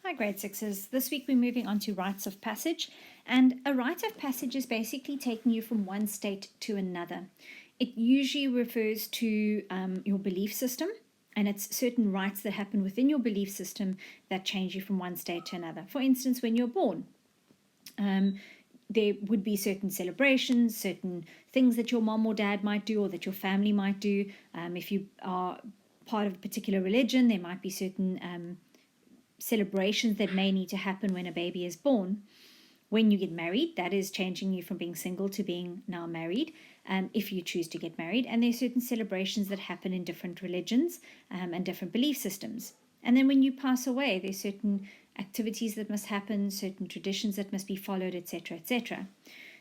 Hi, grade sixes. This week we're moving on to rites of passage, and a rite of passage is basically taking you from one state to another. It usually refers to your belief system, and it's certain rites that happen within your belief system that change you from one state to another. For instance, when you're born, there would be certain celebrations, certain things that your mom or dad might do or that your family might do. If you are part of a particular religion, there might be certain celebrations that may need to happen when a baby is born. When you get married, that is changing you from being single to being now married, if you choose to get married. And there are certain celebrations that happen in different religions and different belief systems. And then when you pass away, there's certain activities that must happen, certain traditions that must be followed, etc., etc.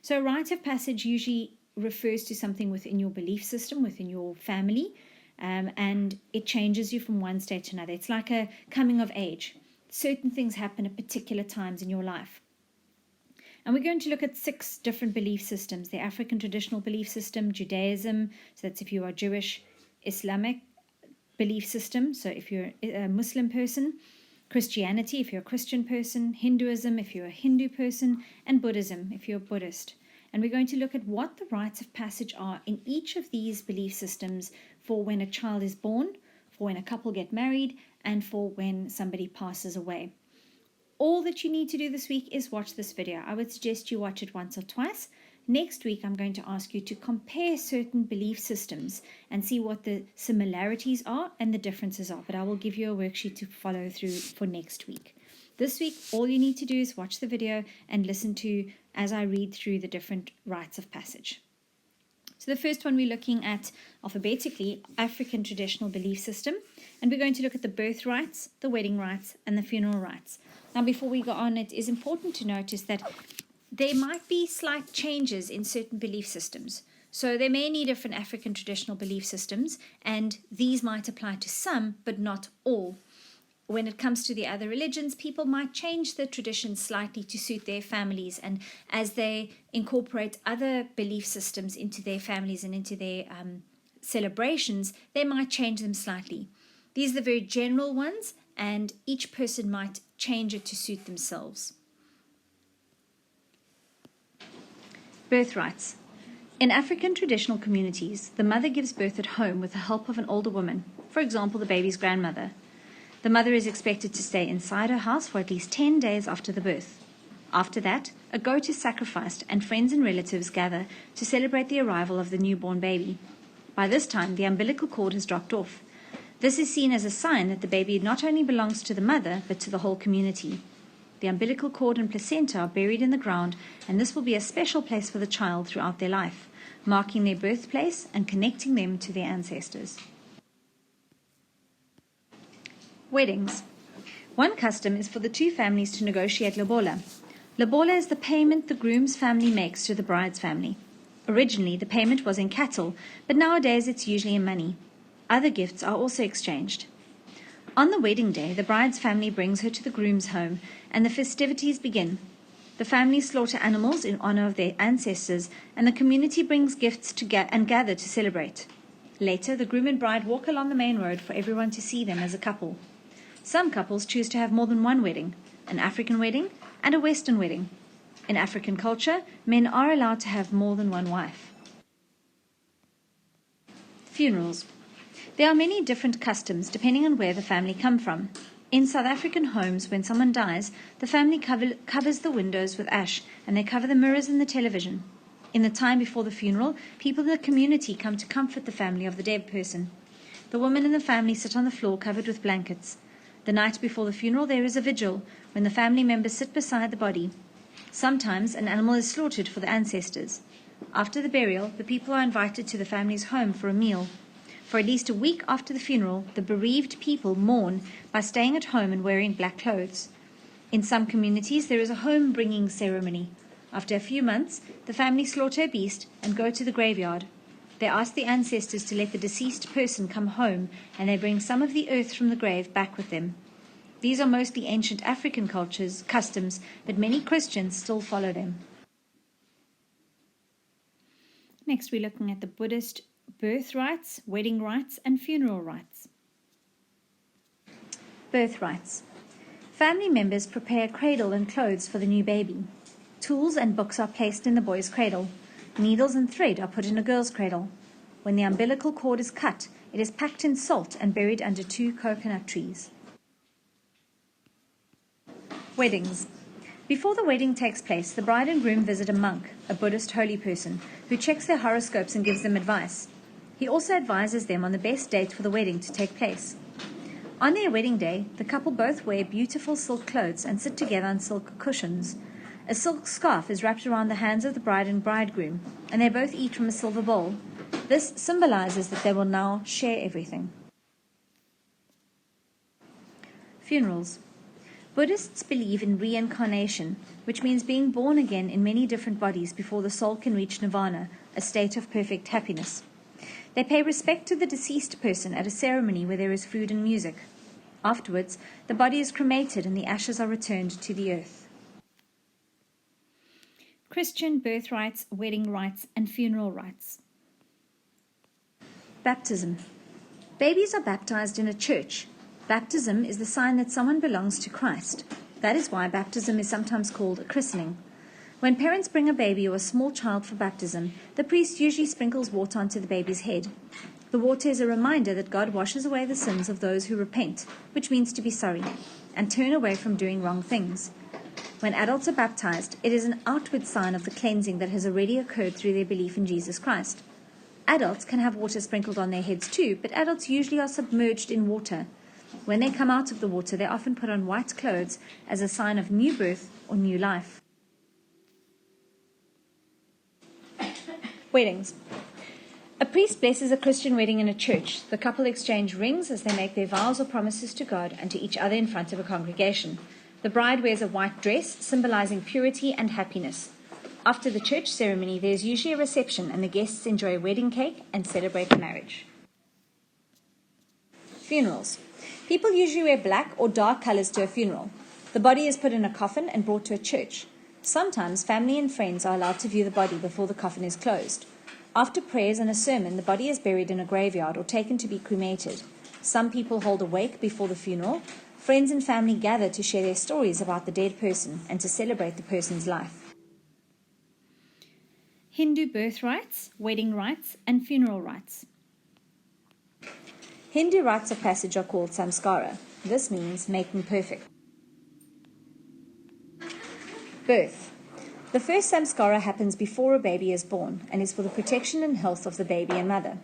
So a rite of passage usually refers to something within your belief system, within your family, and it changes you from one state to another. It's like a coming of age. Certain things happen at particular times in your life. And we're going to look at 6 different belief systems: the African traditional belief system, Judaism, so that's if you are Jewish, Islamic belief system, so if you're a Muslim person, Christianity, if you're a Christian person, Hinduism, if you're a Hindu person, and Buddhism, if you're a Buddhist. And we're going to look at what the rites of passage are in each of these belief systems for when a child is born, for when a couple get married, and for when somebody passes away. All that you need to do this week is watch this video. I would suggest you watch it once or twice. Next week, I'm going to ask you to compare certain belief systems and see what the similarities are and the differences are. But I will give you a worksheet to follow through for next week. This week, all you need to do is watch the video and listen to as I read through the different rites of passage. So the first one we're looking at alphabetically, African traditional belief system. And we're going to look at the birth rites, the wedding rites, and the funeral rites. Now, before we go on, it is important to notice that there might be slight changes in certain belief systems. So there may be different African traditional belief systems, and these might apply to some, but not all. When it comes to the other religions, people might change the traditions slightly to suit their families, and as they incorporate other belief systems into their families and into their celebrations, they might change them slightly. These are the very general ones, and each person might change it to suit themselves. Birth rites. In African traditional communities, the mother gives birth at home with the help of an older woman, for example, the baby's grandmother. The mother is expected to stay inside her house for at least 10 days after the birth. After that, a goat is sacrificed and friends and relatives gather to celebrate the arrival of the newborn baby. By this time, the umbilical cord has dropped off. This is seen as a sign that the baby not only belongs to the mother, but to the whole community. The umbilical cord and placenta are buried in the ground, and this will be a special place for the child throughout their life, marking their birthplace and connecting them to their ancestors. Weddings. One custom is for the two families to negotiate lobola. Lobola is the payment the groom's family makes to the bride's family. Originally, the payment was in cattle, but nowadays it's usually in money. Other gifts are also exchanged. On the wedding day, the bride's family brings her to the groom's home, and the festivities begin. The families slaughter animals in honor of their ancestors, and the community brings gifts and gather to celebrate. Later, the groom and bride walk along the main road for everyone to see them as a couple. Some couples choose to have more than one wedding, an African wedding and a Western wedding. In African culture, men are allowed to have more than one wife. Funerals. There are many different customs depending on where the family come from. In South African homes, when someone dies, the family covers the windows with ash, and they cover the mirrors and the television. In the time before the funeral, people in the community come to comfort the family of the dead person. The woman and the family sit on the floor covered with blankets. The night before the funeral, there is a vigil, when the family members sit beside the body. Sometimes an animal is slaughtered for the ancestors. After the burial, the people are invited to the family's home for a meal. For at least a week after the funeral, the bereaved people mourn by staying at home and wearing black clothes. In some communities, there is a home-bringing ceremony. After a few months, the family slaughter a beast and go to the graveyard. They ask the ancestors to let the deceased person come home, and they bring some of the earth from the grave back with them. These are mostly ancient African customs, but many Christians still follow them. Next, we're looking at the Buddhist birth rites, wedding rites, and funeral rites. Birth rites. Family members prepare a cradle and clothes for the new baby. Tools and books are placed in the boy's cradle. Needles and thread are put in a girl's cradle. When the umbilical cord is cut, it is packed in salt and buried under 2 coconut trees. Weddings. Before the wedding takes place, the bride and groom visit a monk, a Buddhist holy person, who checks their horoscopes and gives them advice. He also advises them on the best date for the wedding to take place. On their wedding day, the couple both wear beautiful silk clothes and sit together on silk cushions. A silk scarf is wrapped around the hands of the bride and bridegroom, and they both eat from a silver bowl. This symbolizes that they will now share everything. Funerals. Buddhists believe in reincarnation, which means being born again in many different bodies before the soul can reach nirvana, a state of perfect happiness. They pay respect to the deceased person at a ceremony where there is food and music. Afterwards, the body is cremated and the ashes are returned to the earth. Christian birth rites, wedding rites, and funeral rites. Baptism. Babies are baptized in a church. Baptism is the sign that someone belongs to Christ. That is why baptism is sometimes called a christening. When parents bring a baby or a small child for baptism, the priest usually sprinkles water onto the baby's head. The water is a reminder that God washes away the sins of those who repent, which means to be sorry, and turn away from doing wrong things. When adults are baptized, it is an outward sign of the cleansing that has already occurred through their belief in Jesus Christ. Adults can have water sprinkled on their heads too, but adults usually are submerged in water. When they come out of the water, they often put on white clothes as a sign of new birth or new life. Weddings. A priest blesses a Christian wedding in a church. The couple exchange rings as they make their vows or promises to God and to each other in front of a congregation. The bride wears a white dress, symbolizing purity and happiness. After the church ceremony, there is usually a reception and the guests enjoy a wedding cake and celebrate the marriage. Funerals. People usually wear black or dark colors to a funeral. The body is put in a coffin and brought to a church. Sometimes family and friends are allowed to view the body before the coffin is closed. After prayers and a sermon, the body is buried in a graveyard or taken to be cremated. Some people hold a wake before the funeral. Friends and family gather to share their stories about the dead person and to celebrate the person's life. Hindu birth rites, wedding rites, and funeral rites. Hindu rites of passage are called samskara. This means making perfect. Birth. The first samskara happens before a baby is born and is for the protection and health of the baby and mother.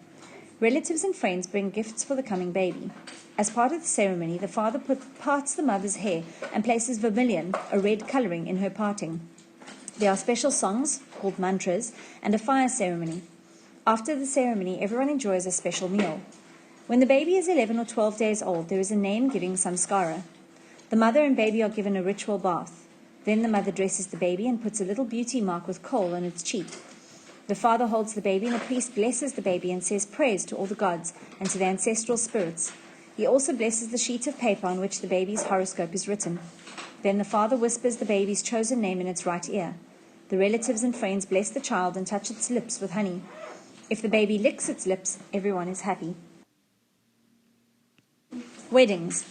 Relatives and friends bring gifts for the coming baby. As part of the ceremony, the father parts the mother's hair and places vermilion, a red coloring, in her parting. There are special songs, called mantras, and a fire ceremony. After the ceremony, everyone enjoys a special meal. When the baby is 11 or 12 days old, there is a name-giving samskara. The mother and baby are given a ritual bath. Then the mother dresses the baby and puts a little beauty mark with kohl on its cheek. The father holds the baby and the priest blesses the baby and says prayers to all the gods and to the ancestral spirits. He also blesses the sheet of paper on which the baby's horoscope is written. Then the father whispers the baby's chosen name in its right ear. The relatives and friends bless the child and touch its lips with honey. If the baby licks its lips, everyone is happy. Weddings.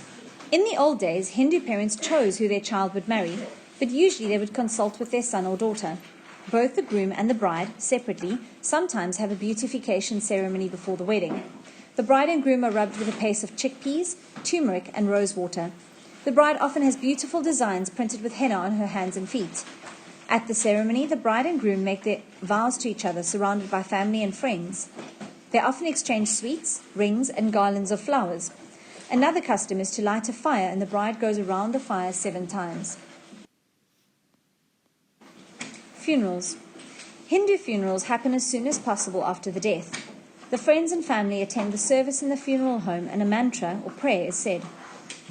In the old days, Hindu parents chose who their child would marry, but usually they would consult with their son or daughter. Both the groom and the bride, separately, sometimes have a beautification ceremony before the wedding. The bride and groom are rubbed with a paste of chickpeas, turmeric, and rose water. The bride often has beautiful designs printed with henna on her hands and feet. At the ceremony, the bride and groom make their vows to each other, surrounded by family and friends. They often exchange sweets, rings, and garlands of flowers. Another custom is to light a fire, and the bride goes around the fire 7 times. Funerals. Hindu funerals happen as soon as possible after the death. The friends and family attend the service in the funeral home and a mantra or prayer is said.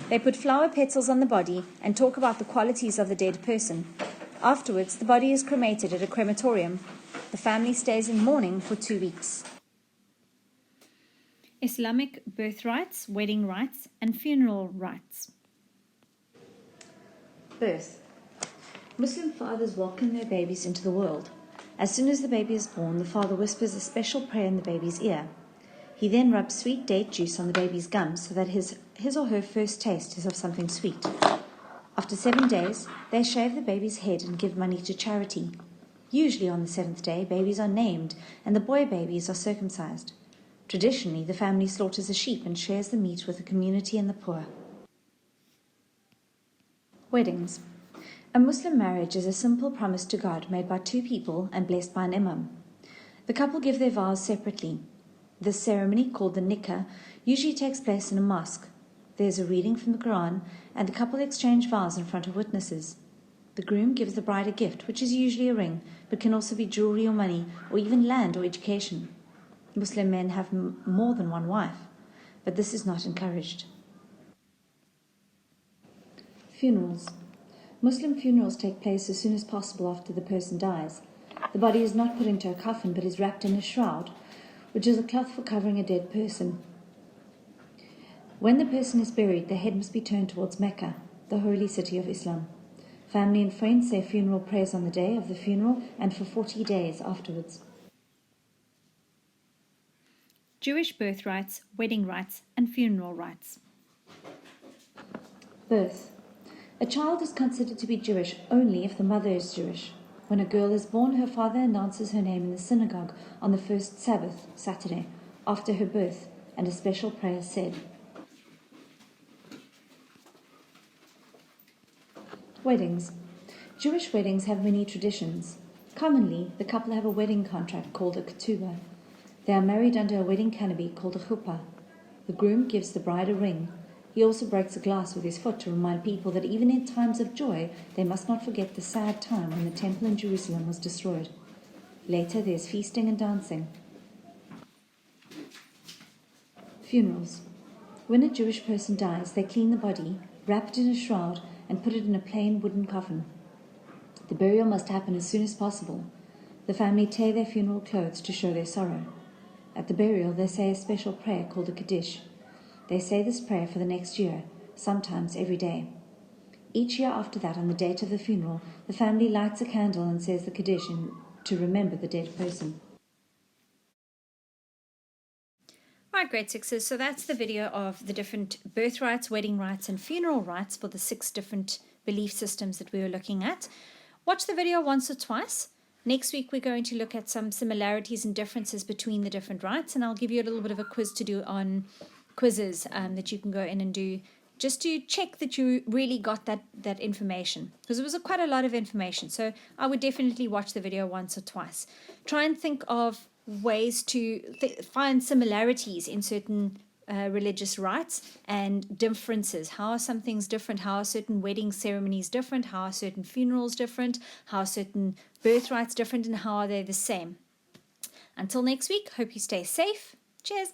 They put flower petals on the body and talk about the qualities of the dead person. Afterwards, the body is cremated at a crematorium. The family stays in mourning for 2 weeks. Islamic birth rites, wedding rites, and funeral rites. Birth. Muslim fathers welcome their babies into the world. As soon as the baby is born, the father whispers a special prayer in the baby's ear. He then rubs sweet date juice on the baby's gums so that his or her first taste is of something sweet. After 7 days, they shave the baby's head and give money to charity. Usually on the 7th day, babies are named and the boy babies are circumcised. Traditionally, the family slaughters a sheep and shares the meat with the community and the poor. Weddings. A Muslim marriage is a simple promise to God made by two people and blessed by an imam. The couple give their vows separately. This ceremony, called the nikah, usually takes place in a mosque. There is a reading from the Quran, and the couple exchange vows in front of witnesses. The groom gives the bride a gift, which is usually a ring, but can also be jewelry or money, or even land or education. Muslim men have more than one wife, but this is not encouraged. Funerals. Muslim funerals take place as soon as possible after the person dies. The body is not put into a coffin, but is wrapped in a shroud, which is a cloth for covering a dead person. When the person is buried, the head must be turned towards Mecca, the holy city of Islam. Family and friends say funeral prayers on the day of the funeral and for 40 days afterwards. Jewish birth rites, wedding rites, and funeral rites. Birth. A child is considered to be Jewish only if the mother is Jewish. When a girl is born, her father announces her name in the synagogue on the first Sabbath, Saturday, after her birth, and a special prayer is said. Weddings. Jewish weddings have many traditions. Commonly, the couple have a wedding contract called a ketubah. They are married under a wedding canopy called a chuppah. The groom gives the bride a ring. He also breaks a glass with his foot to remind people that even in times of joy, they must not forget the sad time when the temple in Jerusalem was destroyed. Later, there's feasting and dancing. Funerals. When a Jewish person dies, they clean the body, wrap it in a shroud, and put it in a plain wooden coffin. The burial must happen as soon as possible. The family tear their funeral clothes to show their sorrow. At the burial, they say a special prayer called a Kaddish. They say this prayer for the next year, sometimes every day. Each year after that, on the date of the funeral, the family lights a candle and says the Kaddish to remember the dead person. Right, grade sixes, so that's the video of the different birth rites, wedding rites, and funeral rites for the 6 different belief systems that we were looking at. Watch the video once or twice. Next week, we're going to look at some similarities and differences between the different rites, and I'll give you a little bit of a quiz to do on quizzes that you can go in and do just to check that you really got that information, because it was quite a lot of information. So I would definitely watch the video once or twice. Try and think of ways to find similarities in certain religious rites and differences. How are some things different? How are certain wedding ceremonies different? How are certain funerals different? How are certain birth rites different? And how are they the same? Until next week, hope you stay safe. Cheers.